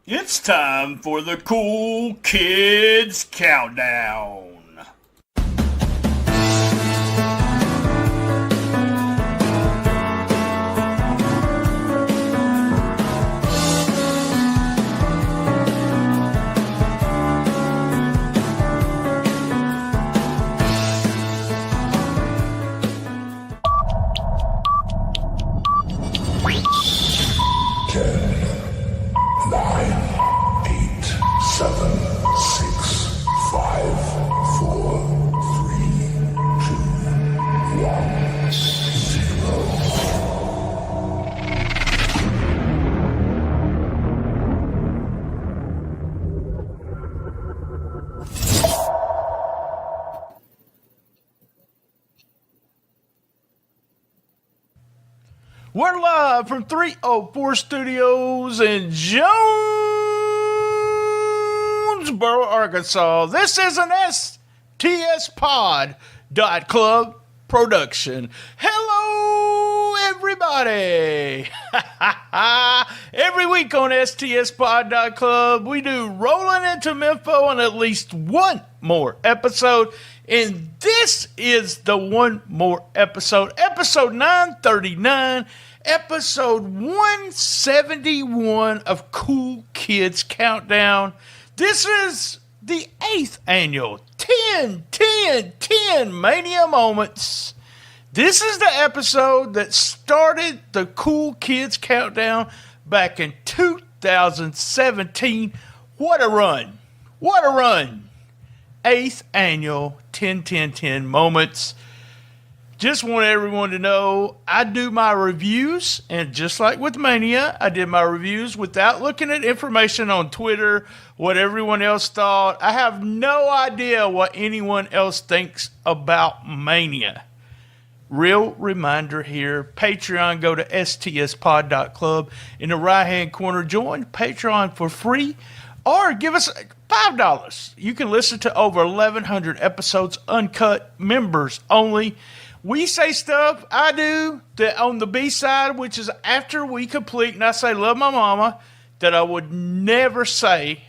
It's time for the Cool Kids Countdown. We're live from 304 Studios in Jonesboro, Arkansas. This is an STSPod.club production. Hello, everybody. Every week on STSPod.club, we do Rolling Into Memphis on at least one more episode. And this is the one more episode, episode 939, episode 171 of Cool Kids Countdown. This is the 8th annual 10 Mania Moments. This is the episode that started the Cool Kids Countdown back in 2017. What a run. What a run. 8th annual 10 Moments. Just want everyone to know I do my reviews, and just like with Mania, I did my reviews without looking at information on Twitter, what everyone else thought. I have no idea what anyone else thinks about Mania. Real reminder here, Patreon, go to stspod.club. In the right-hand corner, join Patreon for free, or give us $5. You can listen to over 1,100 episodes, uncut, members only. We say stuff, I do, that on the B-side, which is after we complete, and I say love my mama, that I would never say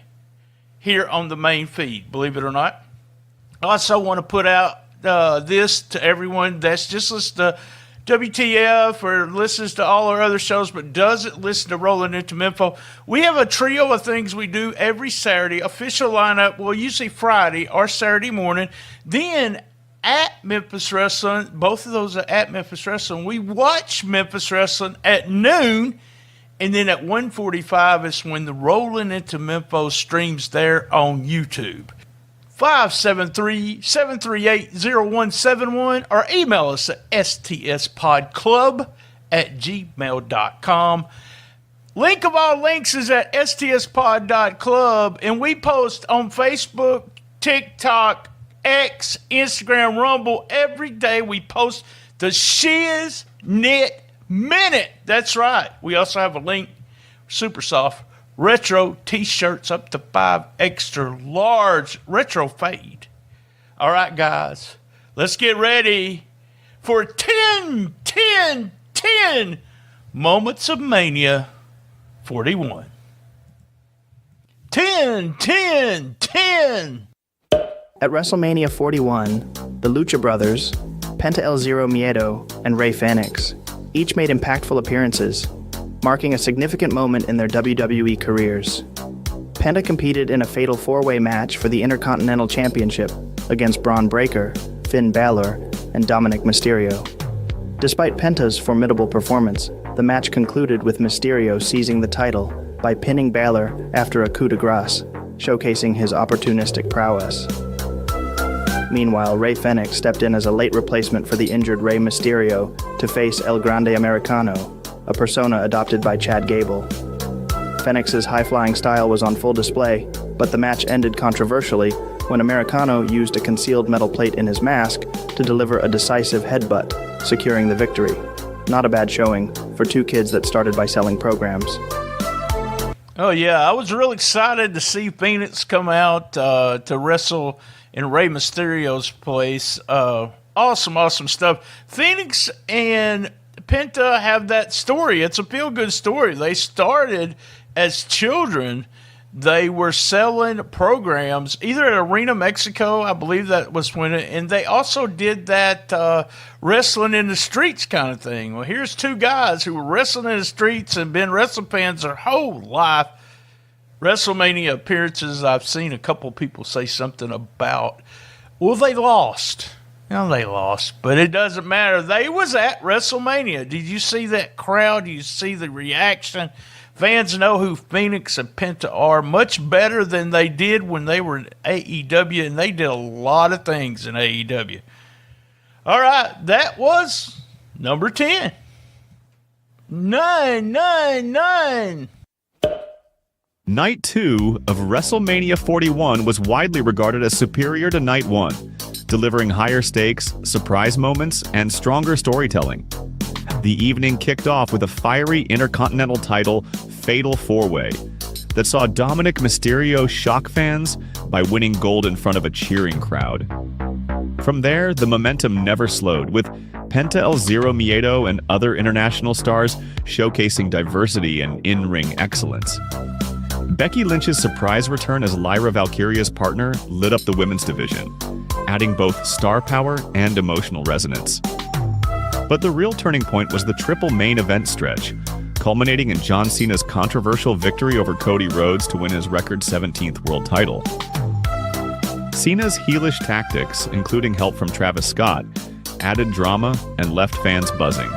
here on the main feed, believe it or not. I also want to put out this to everyone that's just listened to WTF or listens to all our other shows but doesn't listen to Rolling Into Memphis. We have a trio of things we do every Saturday. Official lineup, well, usually Friday or Saturday morning. Then at Memphis Wrestling, both of those are at Memphis Wrestling. We watch Memphis Wrestling at noon, and then at 1:45 is when the Rolling Into Memphis streams there on YouTube. 573-738-0171 or email us at stspodclub@gmail.com. Link of all links is at stspod.club, and we post on Facebook, TikTok, X, Instagram, Rumble. Every day we post the Shiz Knit Minute. That's right. We also have a link, super soft, retro t-shirts up to 5 extra large retro fade. All right, guys, let's get ready for 10 Moments of Mania 41. 10. At WrestleMania 41, the Lucha Brothers, Penta El Zero Miedo, and Rey Fenix each made impactful appearances, marking a significant moment in their WWE careers. Penta competed in a fatal four-way match for the Intercontinental Championship against Braun Breaker, Finn Balor, and Dominic Mysterio. Despite Penta's formidable performance, the match concluded with Mysterio seizing the title by pinning Balor after a coup de grace, showcasing his opportunistic prowess. Meanwhile, Rey Fenix stepped in as a late replacement for the injured Rey Mysterio to face El Grande Americano, a persona adopted by Chad Gable. Fenix's high-flying style was on full display, but the match ended controversially when Americano used a concealed metal plate in his mask to deliver a decisive headbutt, securing the victory. Not a bad showing for two kids that started by selling programs. Oh, yeah, I was real excited to see Phoenix come out to wrestle in Rey Mysterio's place. Awesome stuff. Phoenix and Penta have that story. It's a feel-good story. They started as children they were selling programs either at Arena Mexico, I believe that was when it, and they also did that wrestling in the streets kind of thing. Well, here's two guys who were wrestling in the streets and been wrestling fans their whole life. WrestleMania appearances, I've seen a couple people say something about, well, they lost. They lost, but it doesn't matter. They was at WrestleMania. Did you see that crowd? You see the reaction? Fans know who Phoenix and Penta are much better than they did when they were in AEW, and they did a lot of things in AEW. All right, that was number 10. 9. Night 2 of WrestleMania 41 was widely regarded as superior to Night 1, delivering higher stakes, surprise moments, and stronger storytelling. The evening kicked off with a fiery Intercontinental title Fatal 4-Way that saw Dominic Mysterio shock fans by winning gold in front of a cheering crowd. From there, the momentum never slowed, with Penta El Zero Miedo and other international stars showcasing diversity and in-ring excellence. Becky Lynch's surprise return as Lyra Valkyria's partner lit up the women's division, adding both star power and emotional resonance. But the real turning point was the triple main event stretch, culminating in John Cena's controversial victory over Cody Rhodes to win his record 17th world title. Cena's heelish tactics, including help from Travis Scott, added drama and left fans buzzing.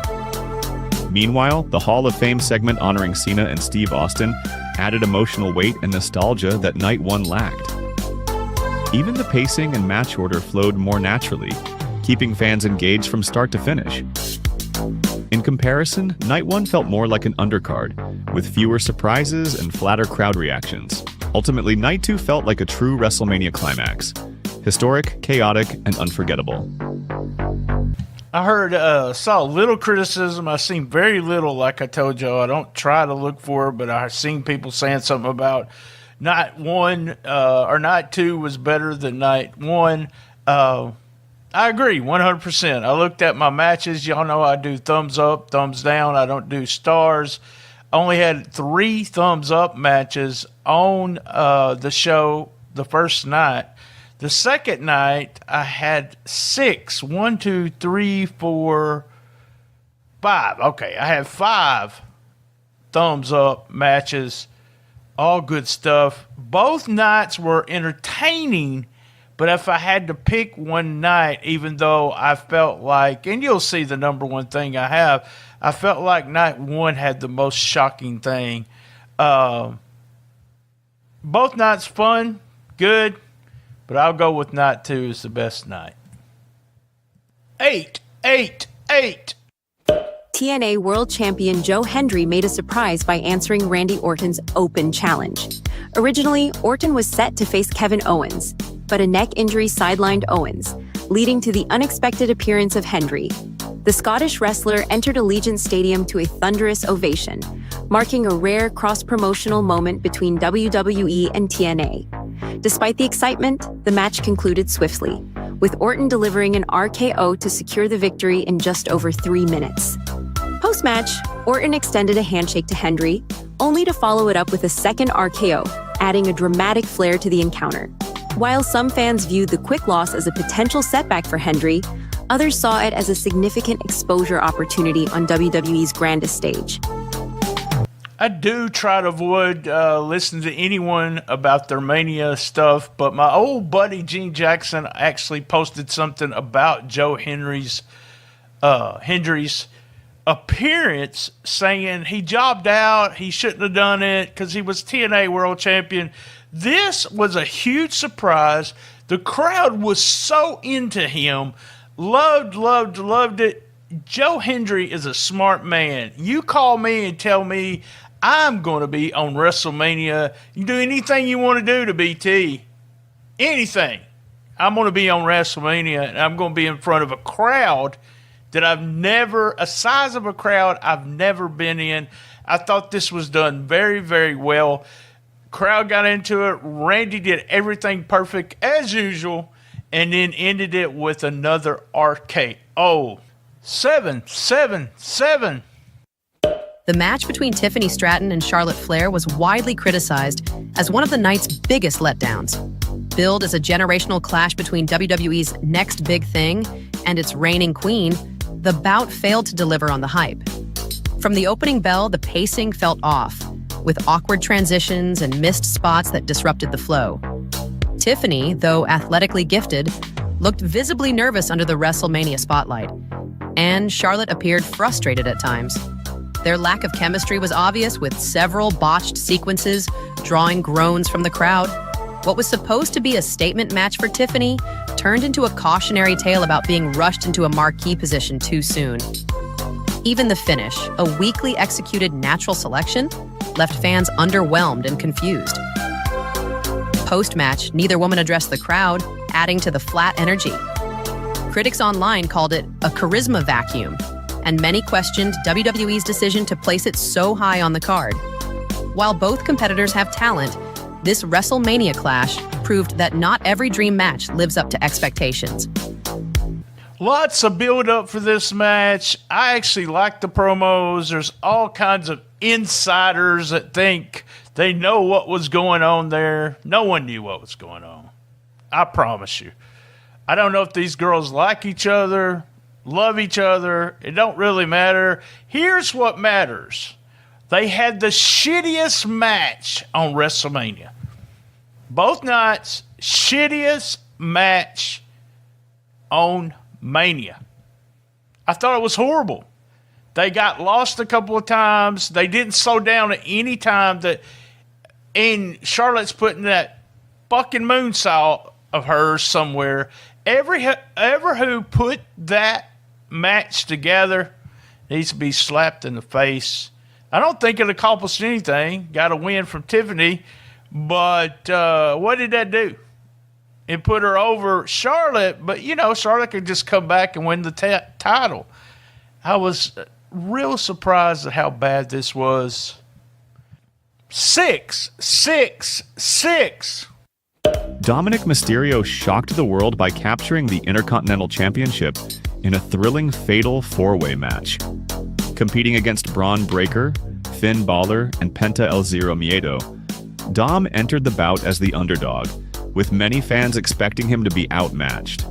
Meanwhile, the Hall of Fame segment honoring Cena and Steve Austin added emotional weight and nostalgia that Night 1 lacked. Even the pacing and match order flowed more naturally, keeping fans engaged from start to finish. In comparison, Night 1 felt more like an undercard, with fewer surprises and flatter crowd reactions. Ultimately, Night 2 felt like a true WrestleMania climax. Historic, chaotic, and unforgettable. I saw little criticism. I seen very little, like I told you. I don't try to look for it, but I seen people saying something about Night 1 or Night 2 was better than Night 1. I agree 100%. I looked at my matches. Y'all know I do thumbs up, thumbs down. I don't do stars. I only had 3 thumbs up matches on the show the first night. The second night, I had 6. 1, 2, 3, 4, 5. Okay, I had 5 thumbs up matches. All good stuff. Both nights were entertaining, but if I had to pick one night, even though I felt like, and you'll see the number one thing I felt like Night 1 had the most shocking thing. Both nights fun, good. But I'll go with Night 2 as the best night. 8. TNA World Champion Joe Hendry made a surprise by answering Randy Orton's open challenge. Originally, Orton was set to face Kevin Owens, but a neck injury sidelined Owens, leading to the unexpected appearance of Hendry. The Scottish wrestler entered Allegiant Stadium to a thunderous ovation, marking a rare cross-promotional moment between WWE and TNA. Despite the excitement, the match concluded swiftly, with Orton delivering an RKO to secure the victory in just over 3 minutes. Post-match, Orton extended a handshake to Hendry, only to follow it up with a second RKO, adding a dramatic flair to the encounter. While some fans viewed the quick loss as a potential setback for Hendry, others saw it as a significant exposure opportunity on WWE's grandest stage. I do try to avoid listening to anyone about their Mania stuff, but my old buddy Gene Jackson actually posted something about Joe Hendry's appearance, saying he jobbed out, he shouldn't have done it because he was TNA World Champion. This was a huge surprise. The crowd was so into him, loved it. Joe Hendry is a smart man. You call me and tell me I'm going to be on WrestleMania. You do anything you want to do to BT. Anything. I'm going to be on WrestleMania, and I'm going to be in front of a crowd that a size of a crowd I've never been in. I thought this was done very, very well. Crowd got into it. Randy did everything perfect as usual, and then ended it with another RKO. 7. The match between Tiffany Stratton and Charlotte Flair was widely criticized as one of the night's biggest letdowns. Billed as a generational clash between WWE's next big thing and its reigning queen, the bout failed to deliver on the hype. From the opening bell, the pacing felt off, with awkward transitions and missed spots that disrupted the flow. Tiffany, though athletically gifted, looked visibly nervous under the WrestleMania spotlight, and Charlotte appeared frustrated at times. Their lack of chemistry was obvious, with several botched sequences drawing groans from the crowd. What was supposed to be a statement match for Tiffany turned into a cautionary tale about being rushed into a marquee position too soon. Even the finish, a weakly executed natural selection, left fans underwhelmed and confused. Post-match, neither woman addressed the crowd, adding to the flat energy. Critics online called it a charisma vacuum, and many questioned WWE's decision to place it so high on the card. While both competitors have talent, this WrestleMania clash proved that not every dream match lives up to expectations. Lots of build-up for this match. I actually like the promos. There's all kinds of insiders that think they know what was going on there. No one knew what was going on. I promise you. I don't know if these girls like each other, love each other. It don't really matter. Here's what matters. They had the shittiest match on WrestleMania. Both nights, shittiest match on Mania. I thought it was horrible. They got lost a couple of times. They didn't slow down at any time. And Charlotte's putting that fucking moonsault of hers somewhere. Ever who put that match together needs to be slapped in the face. I don't think it accomplished anything. Got a win from Tiffany. But what did that do? It put her over Charlotte. But, Charlotte could just come back and win the title. I was real surprised at how bad this was. 6. Dominic Mysterio shocked the world by capturing the Intercontinental Championship in a thrilling fatal four-way match. Competing against Braun Breaker, Finn Balor, and Penta El Zero Miedo, Dom entered the bout as the underdog, with many fans expecting him to be outmatched.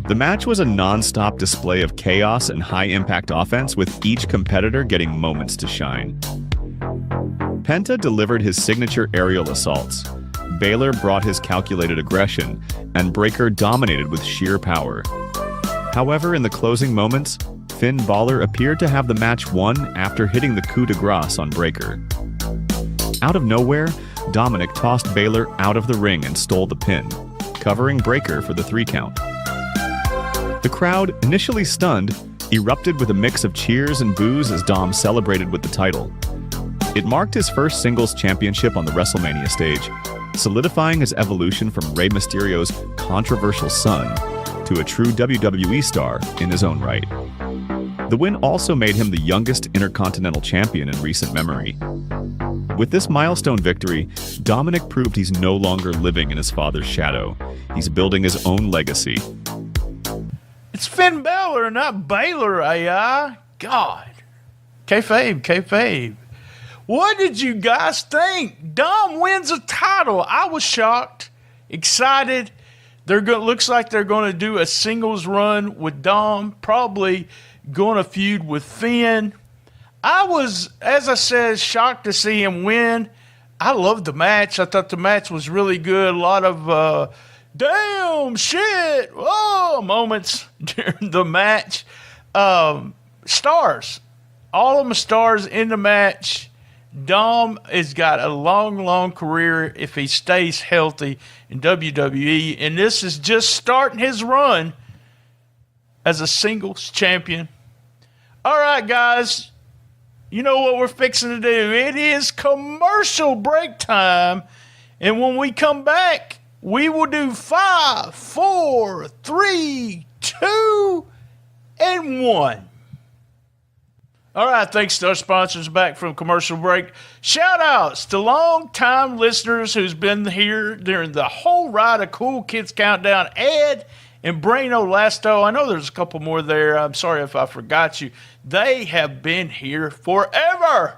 The match was a non-stop display of chaos and high-impact offense, with each competitor getting moments to shine. Penta delivered his signature aerial assaults, Balor brought his calculated aggression, and Breaker dominated with sheer power. However, in the closing moments, Finn Balor appeared to have the match won after hitting the coup de grace on Breaker. Out of nowhere, Dominic tossed Balor out of the ring and stole the pin, covering Breaker for the 3 count. The crowd, initially stunned, erupted with a mix of cheers and boos as Dom celebrated with the title. It marked his first singles championship on the WrestleMania stage, solidifying his evolution from Rey Mysterio's controversial son to a true WWE star in his own right. The win also made him the youngest Intercontinental Champion in recent memory. With this milestone victory, Dominic proved he's no longer living in his father's shadow. He's building his own legacy. It's Finn Balor, not Baylor, AI. God. Kayfabe. What did you guys think? Dom wins a title. I was shocked, excited. Looks like they're going to do a singles run with Dom, probably going to feud with Finn. I was, as I said, shocked to see him win. I loved the match. I thought the match was really good. A lot of damn shit moments during the match. Stars. All of them stars in the match. Dom has got a long career if he stays healthy in WWE. And this is just starting his run as a singles champion. All right, guys. You know what we're fixing to do. It is commercial break time. And when we come back, we will do 5, 4, 3, 2, and 1. All right, thanks to our sponsors back from commercial break. Shout outs to long-time listeners who's been here during the whole ride of Cool Kids Countdown. Ed and Braino Lasto. I know there's a couple more there. I'm sorry if I forgot you. They have been here forever.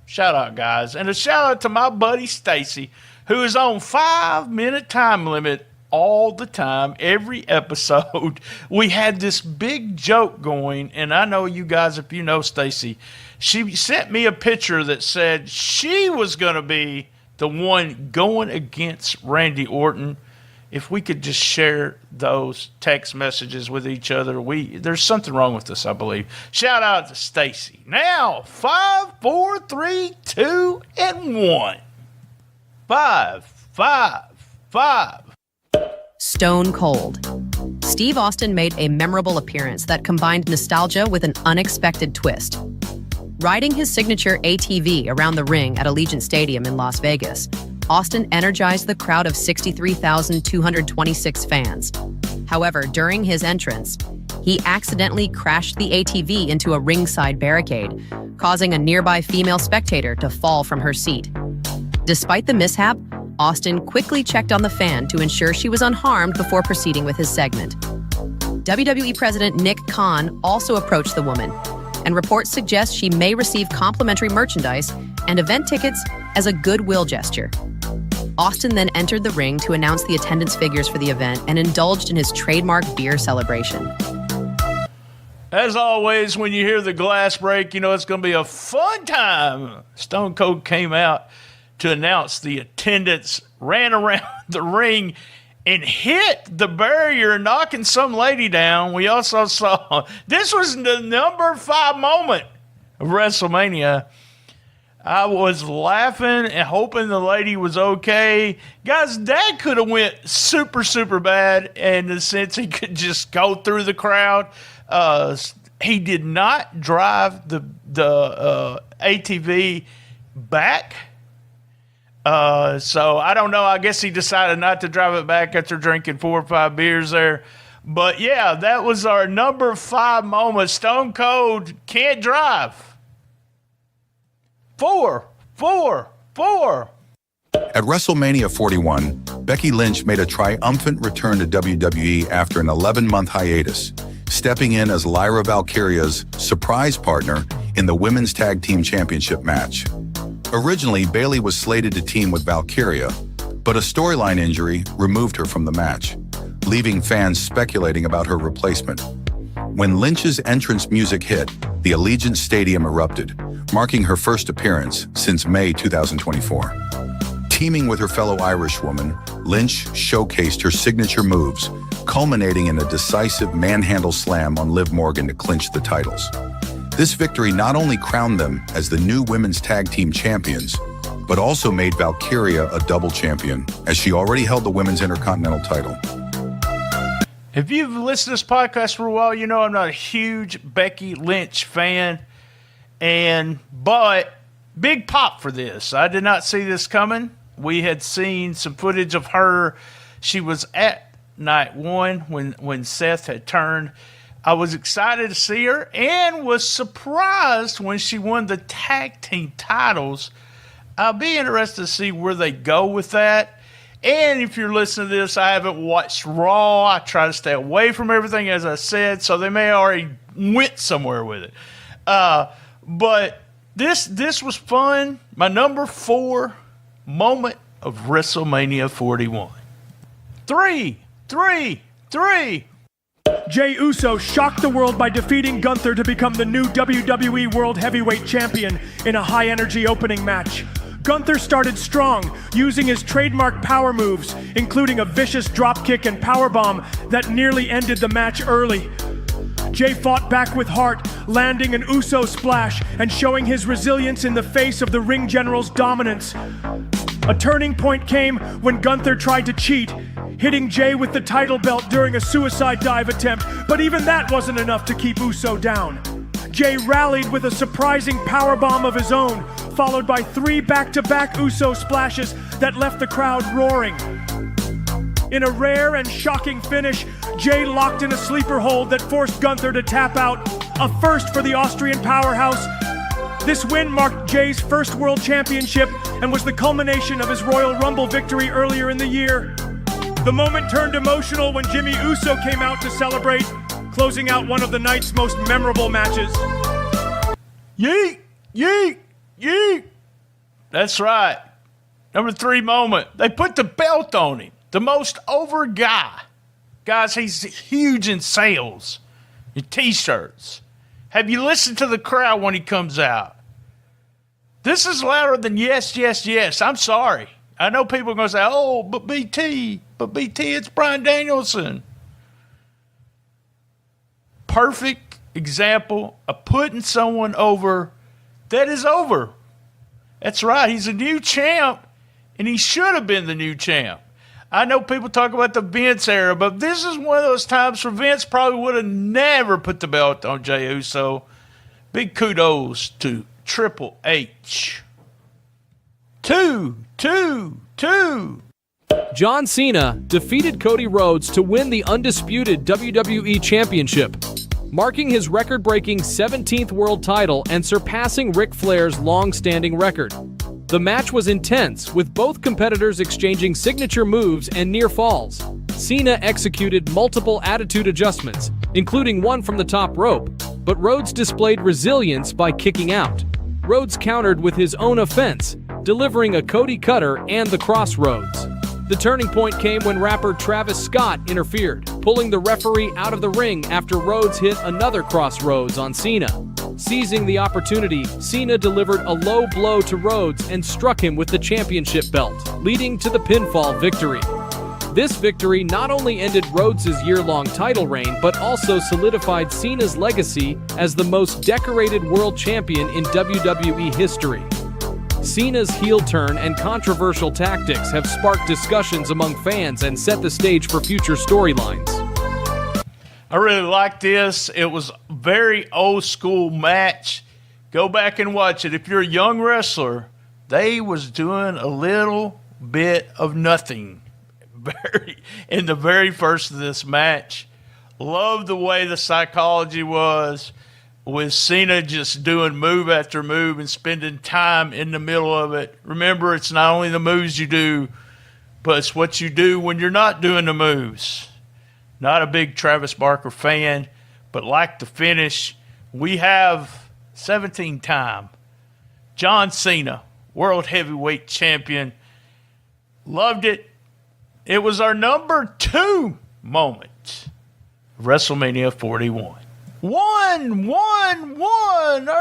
Shout out, guys. And a shout out to my buddy Stacy, who is on 5-minute time limit all the time, every episode. We had this big joke going, and I know you guys, if you know Stacy, she sent me a picture that said she was going to be the one going against Randy Orton. If we could just share those text messages with each other, there's something wrong with us, I believe. Shout out to Stacy. Now, 5, 4, 3, 2, and 1. 5, 5, 5. Stone Cold. Steve Austin made a memorable appearance that combined nostalgia with an unexpected twist. Riding his signature ATV around the ring at Allegiant Stadium in Las Vegas, Austin energized the crowd of 63,226 fans. However, during his entrance, he accidentally crashed the ATV into a ringside barricade, causing a nearby female spectator to fall from her seat. Despite the mishap, Austin quickly checked on the fan to ensure she was unharmed before proceeding with his segment. WWE President Nick Khan also approached the woman, and reports suggest she may receive complimentary merchandise and event tickets as a goodwill gesture. Austin then entered the ring to announce the attendance figures for the event and indulged in his trademark beer celebration. As always, when you hear the glass break, you know it's going to be a fun time. Stone Cold came out to announce the attendance, ran around the ring, and hit the barrier, knocking some lady down. We also saw, this was the number 5 moment of WrestleMania. I was laughing and hoping the lady was okay. Guys, that could have went super, super bad in the sense he could just go through the crowd. He did not drive the ATV back. So I don't know. I guess he decided not to drive it back after drinking 4 or 5 beers there. But yeah, that was our number 5 moment. Stone Cold can't drive. 4, 4, 4. At WrestleMania 41, Becky Lynch made a triumphant return to WWE after an 11-month hiatus, stepping in as Lyra Valkyria's surprise partner in the Women's Tag Team Championship match. Originally, Bayley was slated to team with Valkyria, but a storyline injury removed her from the match, leaving fans speculating about her replacement. When Lynch's entrance music hit, the Allegiant Stadium erupted, marking her first appearance since May 2024. Teaming with her fellow Irish woman, Lynch showcased her signature moves, culminating in a decisive manhandle slam on Liv Morgan to clinch the titles. This victory not only crowned them as the new Women's Tag Team Champions, but also made Valkyria a double champion, as she already held the Women's Intercontinental title. If you've listened to this podcast for a while, you know I'm not a huge Becky Lynch fan, but big pop for this. I did not see this coming. We had seen some footage of her. She was at night 1 when Seth had turned. I was excited to see her and was surprised when she won the tag team titles. I'll be interested to see where they go with that. And if you're listening to this, I haven't watched Raw. I try to stay away from everything, as I said, so they may already went somewhere with it. But this was fun. My number 4 moment of WrestleMania 41. 3. Jey Uso shocked the world by defeating Gunther to become the new WWE World Heavyweight Champion in a high-energy opening match. Gunther started strong, using his trademark power moves, including a vicious dropkick and powerbomb that nearly ended the match early. Jey fought back with heart, landing an Uso splash and showing his resilience in the face of the Ring General's dominance. A turning point came when Gunther tried to cheat, hitting Jey with the title belt during a suicide dive attempt, but even that wasn't enough to keep Uso down. Jey rallied with a surprising powerbomb of his own, followed by 3 back-to-back Uso splashes that left the crowd roaring. In a rare and shocking finish, Jey locked in a sleeper hold that forced Gunther to tap out, a first for the Austrian powerhouse. This win marked Jey's first world championship and was the culmination of his Royal Rumble victory earlier in the year. The moment turned emotional when Jimmy Uso came out to celebrate, closing out one of the night's most memorable matches. Yeet, yeet, yeet. That's right. Number 3 moment. They put the belt on him. The most over guy. Guys, he's huge in sales, in T-shirts. Have you listened to the crowd when he comes out? This is louder than yes, yes, yes. I'm sorry. I know people are going to say, oh, but BT, it's Bryan Danielson. Perfect example of putting someone over that is over. That's right. He's a new champ, and he should have been the new champ. I know people talk about the Vince era, but this is one of those times for Vince probably would have never put the belt on Jey Uso. Big kudos to Triple H. 2. John Cena defeated Cody Rhodes to win the undisputed WWE Championship, marking his record-breaking 17th world title and surpassing Ric Flair's long-standing record. The match was intense, with both competitors exchanging signature moves and near falls. Cena executed multiple attitude adjustments, including one from the top rope, but Rhodes displayed resilience by kicking out. Rhodes countered with his own offense, delivering a Cody Cutter and the Crossroads. The turning point came when rapper Travis Scott interfered, pulling the referee out of the ring after Rhodes hit another Crossroads on Cena. Seizing the opportunity, Cena delivered a low blow to Rhodes and struck him with the championship belt, leading to the pinfall victory. This victory not only ended Rhodes' year-long title reign, but also solidified Cena's legacy as the most decorated world champion in WWE history. Cena's heel turn and controversial tactics have sparked discussions among fans and set the stage for future storylines. I really like this. It was a very old school match. Go back and watch it. If you're a young wrestler, they was doing a little bit of nothing in the very first of this match. Love the way the psychology was with Cena just doing move after move and spending time in the middle of it. Remember, it's not only the moves you do, but it's what you do when you're not doing the moves. Not a big Travis Barker fan, but like the finish. We have 17-time John Cena, World Heavyweight Champion. Loved it. It was our number 2 moment of WrestleMania 41. Our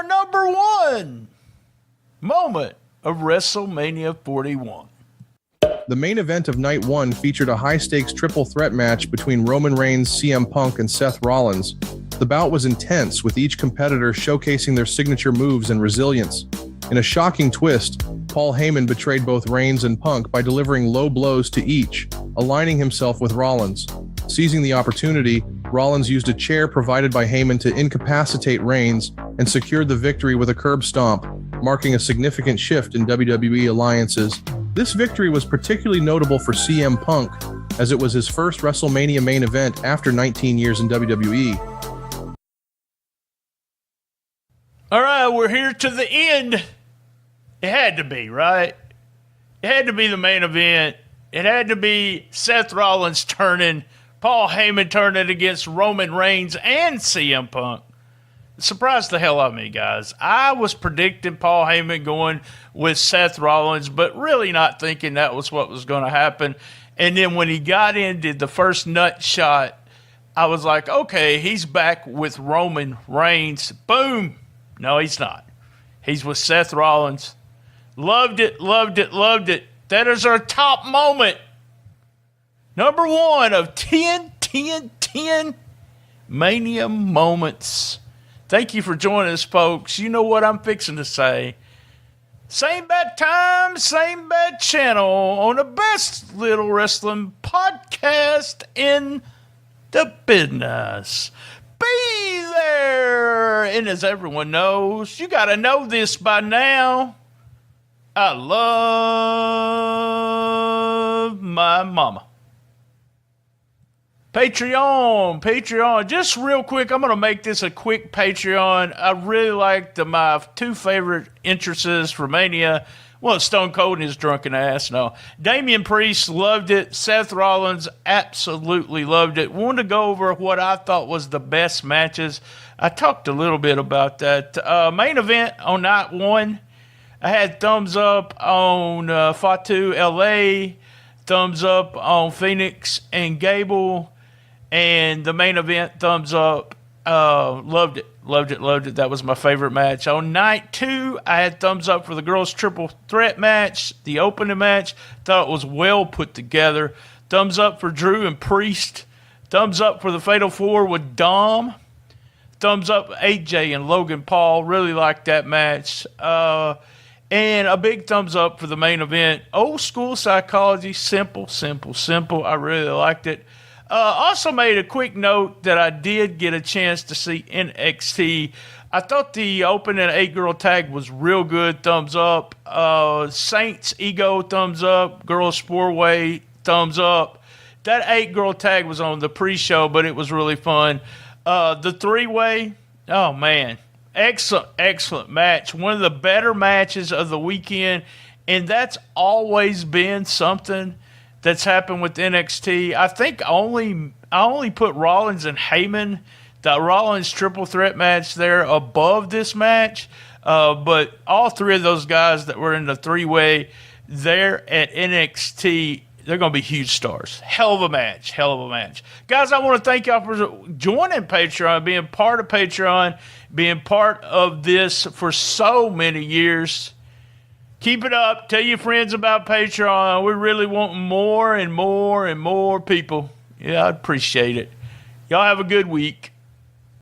number 1 moment of WrestleMania 41. The main event of Night 1 featured a high-stakes triple threat match between Roman Reigns, CM Punk, and Seth Rollins. The bout was intense, with each competitor showcasing their signature moves and resilience. In a shocking twist, Paul Heyman betrayed both Reigns and Punk by delivering low blows to each, aligning himself with Rollins. Seizing the opportunity, Rollins used a chair provided by Heyman to incapacitate Reigns and secured the victory with a curb stomp, marking a significant shift in WWE alliances. This victory was particularly notable for CM Punk, as it was his first WrestleMania main event after 19 years in WWE. All right, we're here to the end. It had to be, right? It had to be the main event. It had to be Seth Rollins turning, Paul Heyman turning against Roman Reigns and CM Punk. It surprised the hell out of me, guys. I was predicting Paul Heyman going with Seth Rollins, but really not thinking that was what was going to happen. And then when he got in, did the first nut shot, I was like, okay, he's back with Roman Reigns. Boom. No, he's not. He's with Seth Rollins. Loved it, loved it, loved it. That is our top moment. Number 1 of 10 Mania moments. Thank you for joining us, folks. You know what I'm fixing to say. Same bad time, same bad channel on the best little wrestling podcast in the business. Be there. And as everyone knows, you got to know this by now. I love my mama. Patreon. Just real quick, I'm going to make this a quick Patreon. I really like my 2 favorite entrances for Mania Well, Stone Cold and his drunken ass. No. Damian Priest loved it. Seth Rollins absolutely loved it. Wanted to go over what I thought was the best matches. I talked a little bit about that. Main event on night 1, I had thumbs up on Fatu LA, thumbs up on Phoenix and Gable, and the main event, thumbs up. Loved it. That was my favorite match. On night 2, I had thumbs up for the girls' triple threat match, the opening match. Thought it was well put together. Thumbs up for Drew and Priest. Thumbs up for the Fatal 4 with Dom. Thumbs up AJ and Logan Paul. Really liked that match. And a big thumbs up for the main event. Old school psychology. Simple. I really liked it. Also made a quick note that I did get a chance to see NXT. I thought the opening 8-girl tag was real good. Thumbs up. Saints Ego, thumbs up. Girls 4-way, thumbs up. That 8-girl tag was on the pre-show, but it was really fun. The 3-way, oh man, excellent match. One of the better matches of the weekend, and that's always been something that's happened with NXT. I think I only put Rollins and Heyman, the Rollins triple threat match there, above this match. But all 3 of those guys that were in the 3-way there at NXT, they're going to be huge stars. Hell of a match. Guys, I want to thank y'all for joining Patreon, being part of Patreon, being part of this for so many years. Keep it up. Tell your friends about Patreon. We really want more and more and more people. Yeah, I'd appreciate it. Y'all have a good week.